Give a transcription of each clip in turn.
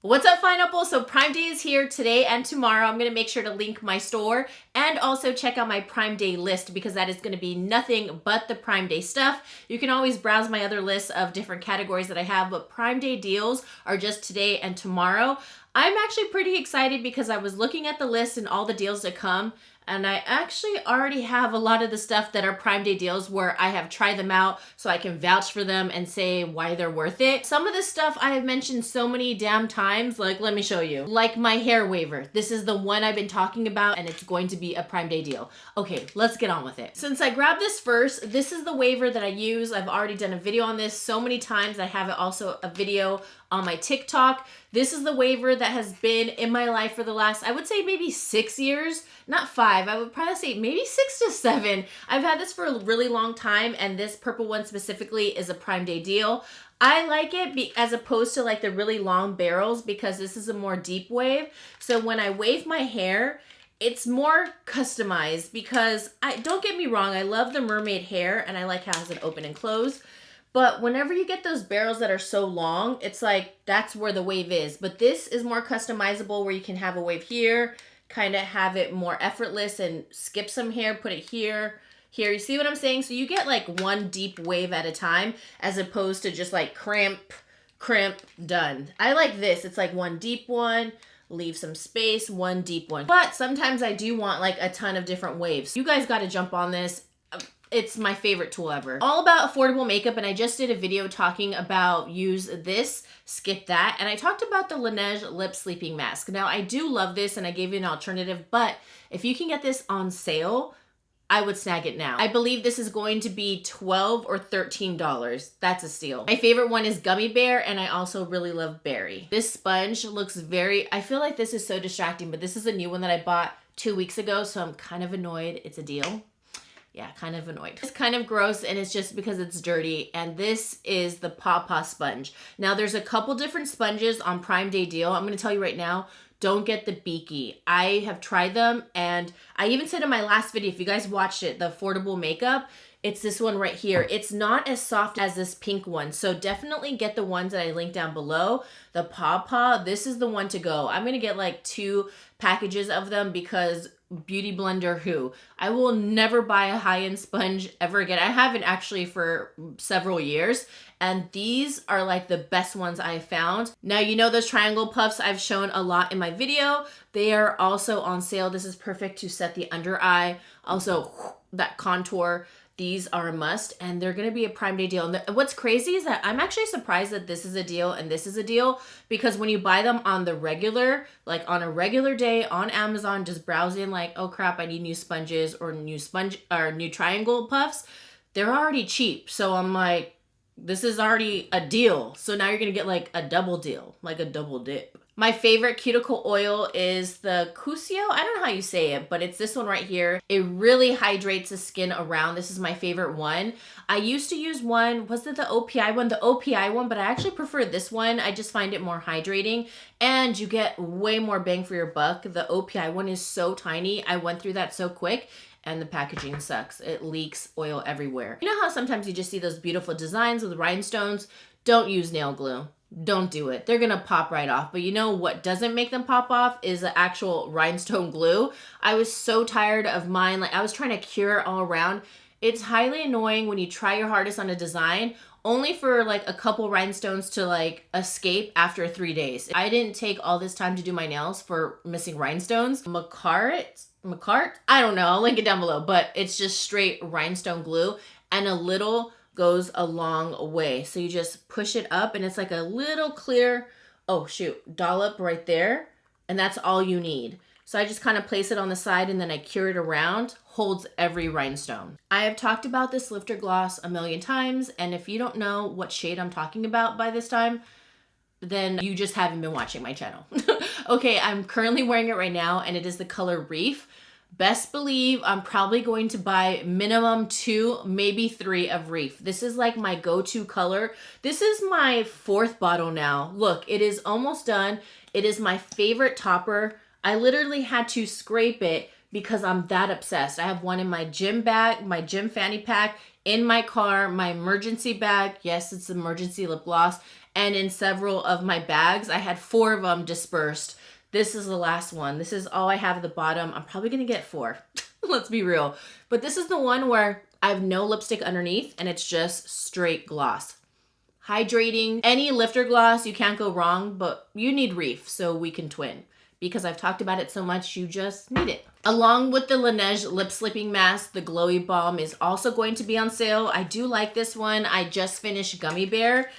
What's up, Pineapple? So Prime Day is here today and tomorrow. I'm going to make sure to link my store and also check out my Prime Day list because that is going to be nothing but the Prime Day stuff. You can always browse my other lists of different categories that I have, but Prime Day deals are just today and tomorrow. I'm actually pretty excited because I was looking at the list and all the deals to come, and I actually already have a lot of the stuff that are Prime Day deals where I have tried them out so I can vouch for them and say why they're worth it. Some of this stuff I have mentioned so many damn times, like let me show you. Like my hair waiver. This is the one I've been talking about and it's going to be a Prime Day deal. Okay, let's get on with it. Since I grabbed this first, this is the waiver that I use. I've already done a video on this so many times. I have it also a video on my TikTok. This is the waiver that has been in my life for the last, I would say maybe 6 years, not 5. I would probably say maybe 6 to 7. I've had this for a really long time, and this purple one specifically is a Prime Day deal. I like it as opposed to like the really long barrels because this is a more deep wave. So when I wave my hair, it's more customized because don't get me wrong, I love the mermaid hair and I like how it has it open and close. But whenever you get those barrels that are so long, it's like that's where the wave is. But this is more customizable where you can have a wave here, kind of have it more effortless and skip some hair, put it here, here. You see what I'm saying? So you get like one deep wave at a time as opposed to just like crimp, done. I like this. It's like one deep one, leave some space, one deep one. But sometimes I do want like a ton of different waves. You guys got to jump on this. It's my favorite tool ever. All about affordable makeup, and I just did a video talking about use this, skip that, and I talked about the Laneige Lip Sleeping Mask. Now, I do love this, and I gave you an alternative, but if you can get this on sale, I would snag it now. I believe this is going to be $12 or $13. That's a steal. My favorite one is Gummy Bear, and I also really love Berry. This sponge looks I feel like this is so distracting, but this is a new one that I bought 2 weeks ago, so I'm kind of annoyed it's a deal. Yeah, kind of annoyed. It's kind of gross and it's just because it's dirty. And this is the Paw sponge. Now there's a couple different sponges on Prime Day deal. I'm going to tell you right now, don't get the beaky. I have tried them and I even said in my last video, if you guys watched it, the affordable makeup, it's this one right here. It's not as soft as this pink one. So definitely get the ones that I linked down below. The Paw, this is the one to go. I'm going to get like 2 packages of them because Beauty Blender who? I will never buy a high-end sponge ever again. I haven't actually for several years. And these are like the best ones I found. Now, you know those triangle puffs I've shown a lot in my video. They are also on sale. This is perfect to set the under eye. Also, that contour. These are a must, and they're going to be a Prime Day deal. And what's crazy is that I'm actually surprised that this is a deal and this is a deal because when you buy them on the regular, like on a regular day on Amazon, just browsing like, oh crap, I need new sponges or new triangle puffs, they're already cheap. So I'm like, this is already a deal. So now you're going to get like a double deal, like a double dip. My favorite cuticle oil is the Cusio. I don't know how you say it, but it's this one right here. It really hydrates the skin around. This is my favorite one. I used to use one, was it the OPI one? The OPI one, but I actually prefer this one. I just find it more hydrating and you get way more bang for your buck. The OPI one is so tiny. I went through that so quick. And the packaging sucks. It leaks oil everywhere. You know how sometimes you just see those beautiful designs with rhinestones? Don't use nail glue. Don't do it. They're gonna pop right off. But you know what doesn't make them pop off is the actual rhinestone glue. I was so tired of mine. Like I was trying to cure it all around. It's highly annoying when you try your hardest on a design only for like a couple rhinestones to like escape after 3 days. I didn't take all this time to do my nails for missing rhinestones. Macart? I don't know. I'll link it down below, but it's just straight rhinestone glue and a little goes a long way. So you just push it up and it's like a little clear, dollop right there. And that's all you need. So I just kind of place it on the side and then I cure it around, holds every rhinestone. I have talked about this lifter gloss a million times. And if you don't know what shade I'm talking about by this time, then you just haven't been watching my channel. Okay, I'm currently wearing it right now and it is the color Reef. Best believe I'm probably going to buy minimum 2, maybe 3 of Reef. This is like my go-to color. This is my 4th bottle now. Look, it is almost done. It is my favorite topper. I literally had to scrape it because I'm that obsessed. I have one in my gym bag, my gym fanny pack. in my car, my emergency bag. Yes, it's emergency lip gloss. And in several of my bags, I had 4 of them dispersed. This is the last one. This is all I have at the bottom. I'm probably going to get 4. Let's be real. But this is the one where I have no lipstick underneath and it's just straight gloss. Hydrating. Any lifter gloss, you can't go wrong, but you need Reef so we can twin. Because I've talked about it so much, you just need it. Along with the Laneige Lip Slipping Mask, the Glowy Balm is also going to be on sale. I do like this one. I just finished Gummy Bear,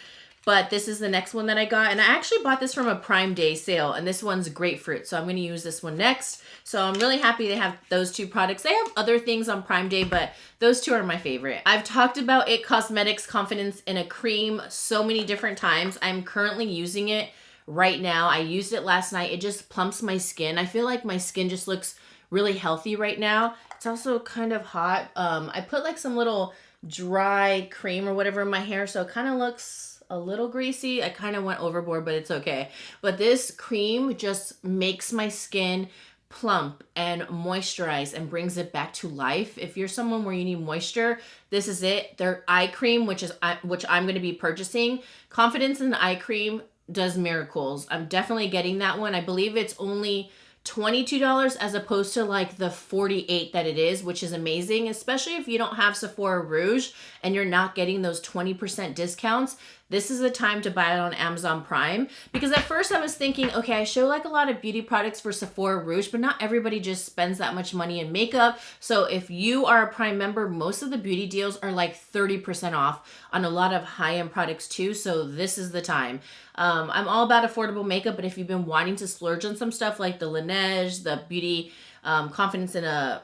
but this is the next one that I got. And I actually bought this from a Prime Day sale, and this one's grapefruit. So I'm going to use this one next. So I'm really happy they have those 2 products. They have other things on Prime Day, but those 2 are my favorite. I've talked about IT Cosmetics Confidence in a Cream so many different times. I'm currently using it right now. I used it last night. It just plumps my skin. I feel like my skin just looks really healthy right now. It's also kind of hot. I put like some little dry cream or whatever in my hair, so it kind of looks a little greasy. I kind of went overboard, but it's okay. But this cream just makes my skin plump and moisturize and brings it back to life. If you're someone where you need moisture, this is it. Their eye cream, which I'm going to be purchasing. Confidence in the eye cream does miracles. I'm definitely getting that one. I believe it's only $22 as opposed to like the $48 that it is, which is amazing, especially if you don't have Sephora Rouge and you're not getting those 20% discounts. This is the time to buy it on Amazon Prime, because at first I was thinking, okay, I show like a lot of beauty products for Sephora Rouge, but not everybody just spends that much money in makeup. So if you are a Prime member, most of the beauty deals are like 30% off on a lot of high-end products too. So this is the time. I'm all about affordable makeup, but if you've been wanting to splurge on some stuff like the Laneige, the beauty Confidence in a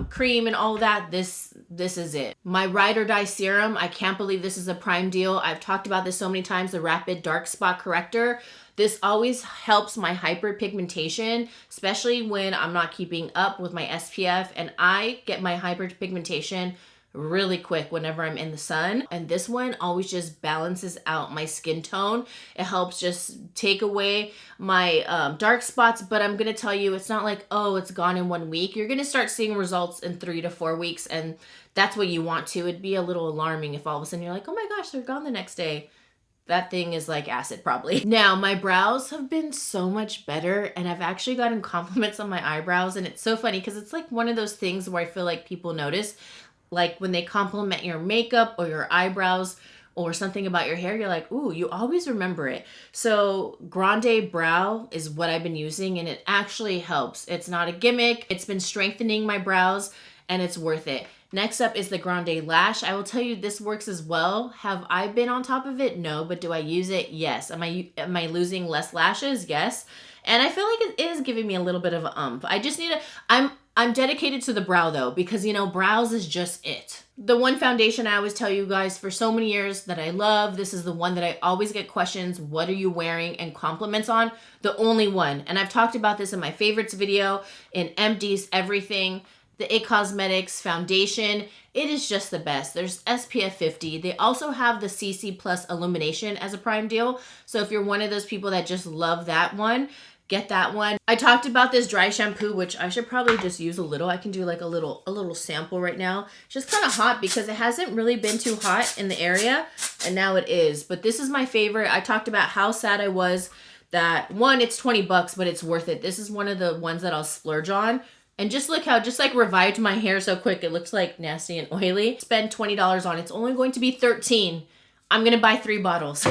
cream and all of that, this is it. My Ride or Die serum, I can't believe this is a Prime deal. I've talked about this so many times, the Rapid Dark Spot Corrector. This always helps my hyperpigmentation, especially when I'm not keeping up with my SPF, and I get my hyperpigmentation really quick whenever I'm in the sun. And this one always just balances out my skin tone. It helps just take away my dark spots, but I'm gonna tell you, it's not like, oh, it's gone in 1 week. You're gonna start seeing results in 3 to 4 weeks, and that's what you want to. It'd be a little alarming if all of a sudden you're like, oh my gosh, they're gone the next day. That thing is like acid probably. Now, my brows have been so much better, and I've actually gotten compliments on my eyebrows, and it's so funny because it's like one of those things where I feel like people notice, like when they compliment your makeup or your eyebrows or something about your hair, you're like, ooh, you always remember it. So Grande Brow is what I've been using, and it actually helps. It's not a gimmick. It's been strengthening my brows, and it's worth it. Next up is the Grande Lash. I will tell you, this works as well. Have I been on top of it? No, but do I use it? Yes. Am I losing less lashes? Yes. And I feel like it is giving me a little bit of an I just need I'm dedicated to the brow though, because you know, brows is just it. The one foundation I always tell you guys for so many years that I love, this is the one that I always get questions, what are you wearing, and compliments on, the only one. And I've talked about this in my favorites video, in empties, everything. The IT Cosmetics foundation, it is just the best. There's SPF 50. They also have the CC Plus Illumination as a Prime deal. So if you're one of those people that just love that one, get that one. I talked about this dry shampoo, which I should probably just use a little. I can do like a little sample right now. It's just kind of hot because it hasn't really been too hot in the area, and now it is. But this is my favorite. I talked about how sad I was that, one, it's 20 bucks, but it's worth it. This is one of the ones that I'll splurge on. And just look how just like revived my hair so quick. It looks like nasty and oily. Spend $20 on it. It's only going to be $13. I'm going to buy 3 bottles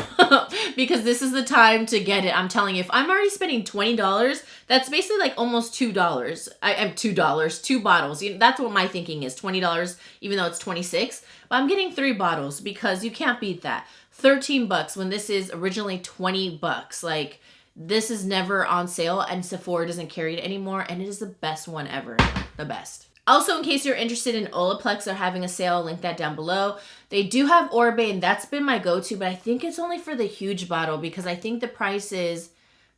because this is the time to get it. I'm telling you, if I'm already spending $20, that's basically like almost $2. I'm $2, 2 bottles. That's what my thinking is, $20, even though it's $26. But I'm getting 3 bottles because you can't beat that. 13 bucks when this is originally 20 bucks. Like, this is never on sale, and Sephora doesn't carry it anymore, and it is the best one ever. The best. Also, in case you're interested in Olaplex, they're having a sale. I'll link that down below. They do have Orbe, and that's been my go-to, but I think it's only for the huge bottle because I think the price is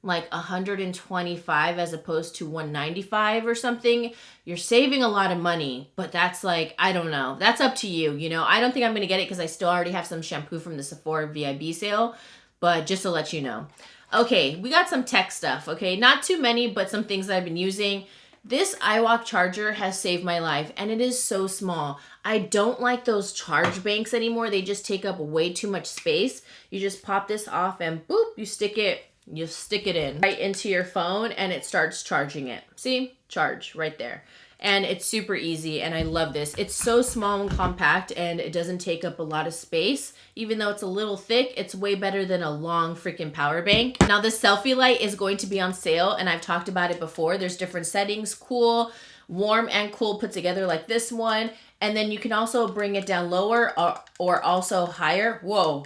like $125 as opposed to $195 or something. You're saving a lot of money, but that's like, I don't know. That's up to you, you know. I don't think I'm going to get it because I still already have some shampoo from the Sephora VIB sale, but just to let you know. Okay, we got some tech stuff, okay? Not too many, but some things that I've been using. This iWalk charger has saved my life, and it is so small. I don't like those charge banks anymore. They just take up way too much space. You just pop this off and boop, you stick it in right into your phone and it starts charging it. See? Charge right there. And it's super easy, and I love this. It's so small and compact, and it doesn't take up a lot of space. Even though it's a little thick, it's way better than a long freaking power bank. Now, the selfie light is going to be on sale, and I've talked about it before. There's different settings, cool, warm, and cool put together like this one. And then you can also bring it down lower or also higher. Whoa.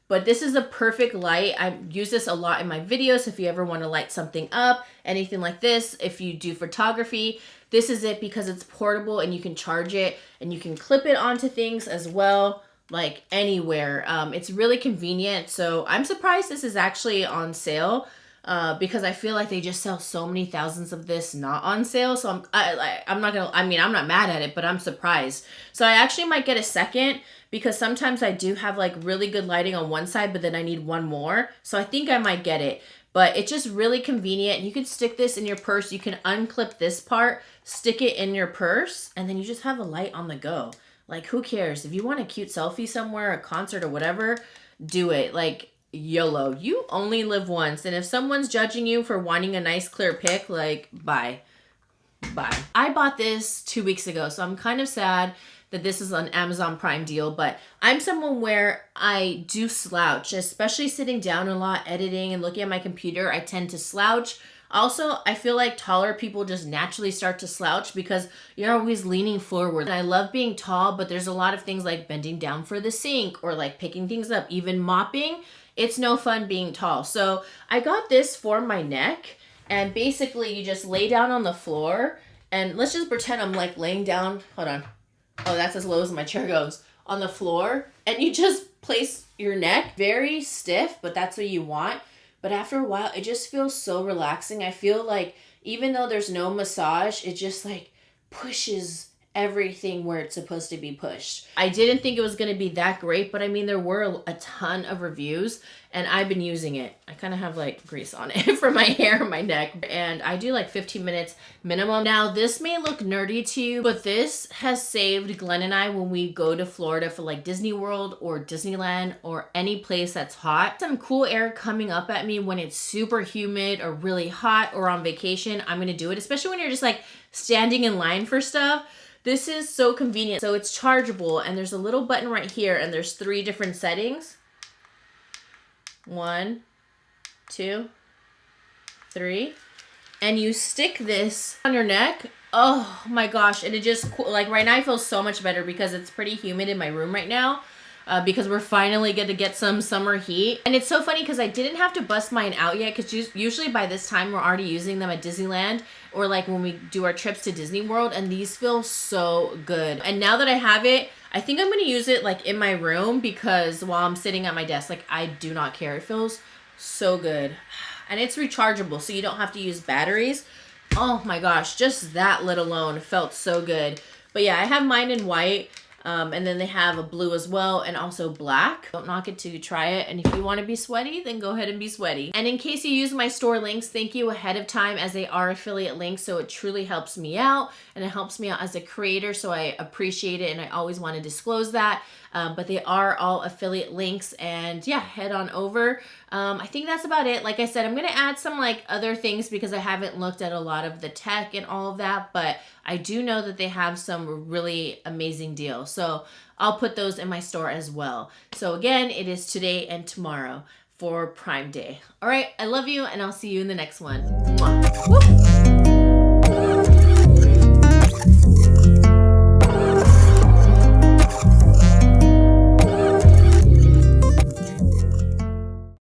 But this is a perfect light. I use this a lot in my videos if you ever want to light something up, anything like this. If you do photography, this is it because it's portable and you can charge it and you can clip it onto things as well, like anywhere. It's really convenient. So I'm surprised this is actually on sale because I feel like they just sell so many thousands of this not on sale. So I'm not mad at it, but I'm surprised. So I actually might get a second because sometimes I do have like really good lighting on one side, but then I need one more. So I think I might get it. But it's just really convenient. You can stick this in your purse. You can unclip this part, stick it in your purse, and then you just have a light on the go. Like, who cares? If you want a cute selfie somewhere, a concert or whatever, do it. Like, YOLO. You only live once. And if someone's judging you for wanting a nice clear pic, like, bye. Bye. I bought this 2 weeks ago, so I'm kind of sad that this is an Amazon Prime deal, but I'm someone where I do slouch, especially sitting down a lot, editing and looking at my computer. I tend to slouch. Also, I feel like taller people just naturally start to slouch because you're always leaning forward. And I love being tall, but there's a lot of things like bending down for the sink or like picking things up, even mopping. It's no fun being tall. So I got this for my neck, and basically you just lay down on the floor, and let's just pretend I'm like laying down. Hold on. Oh, that's as low as my chair goes. On the floor. And you just place your neck very stiff, but that's what you want. But after a while, it just feels so relaxing. I feel like even though there's no massage, it just like pushes everything where it's supposed to be pushed. I didn't think it was going to be that great, but I mean, there were a ton of reviews and I've been using it. I kind of have like grease on it for my hair and my neck, and I do like 15 minutes minimum. Now, this may look nerdy to you, but this has saved Glenn and I when we go to Florida for like Disney World or Disneyland or any place that's hot. Some cool air coming up at me when it's super humid or really hot or on vacation. I'm going to do it, especially when you're just like standing in line for stuff. This is so convenient. So it's chargeable, and there's a little button right here, and there's 3 different settings. 1, 2, 3. And you stick this on your neck. Oh my gosh. And it just, like right now I feel so much better because it's pretty humid in my room right now. Because we're finally going to get some summer heat. And it's so funny because I didn't have to bust mine out yet, because usually by this time we're already using them at Disneyland or like when we do our trips to Disney World, and these feel so good. And now that I have it, I think I'm going to use it like in my room, because while I'm sitting at my desk, like I do not care. It feels so good. And it's rechargeable, so you don't have to use batteries. Oh my gosh, just that lit alone felt so good. But yeah, I have mine in white. And then they have a blue as well, and also black. Don't knock it till you try it. And if you want to be sweaty, then go ahead and be sweaty. And in case you use my store links, thank you ahead of time, as they are affiliate links. So it truly helps me out, and it helps me out as a creator. So I appreciate it, and I always want to disclose that. But they are all affiliate links, and yeah, head on over. I think that's about it. Like I said, I'm going to add some like other things because I haven't looked at a lot of the tech and all of that, but I do know that they have some really amazing deals. So I'll put those in my store as well. So again, it is today and tomorrow for Prime Day. All right, I love you, and I'll see you in the next one. Mwah. Woo!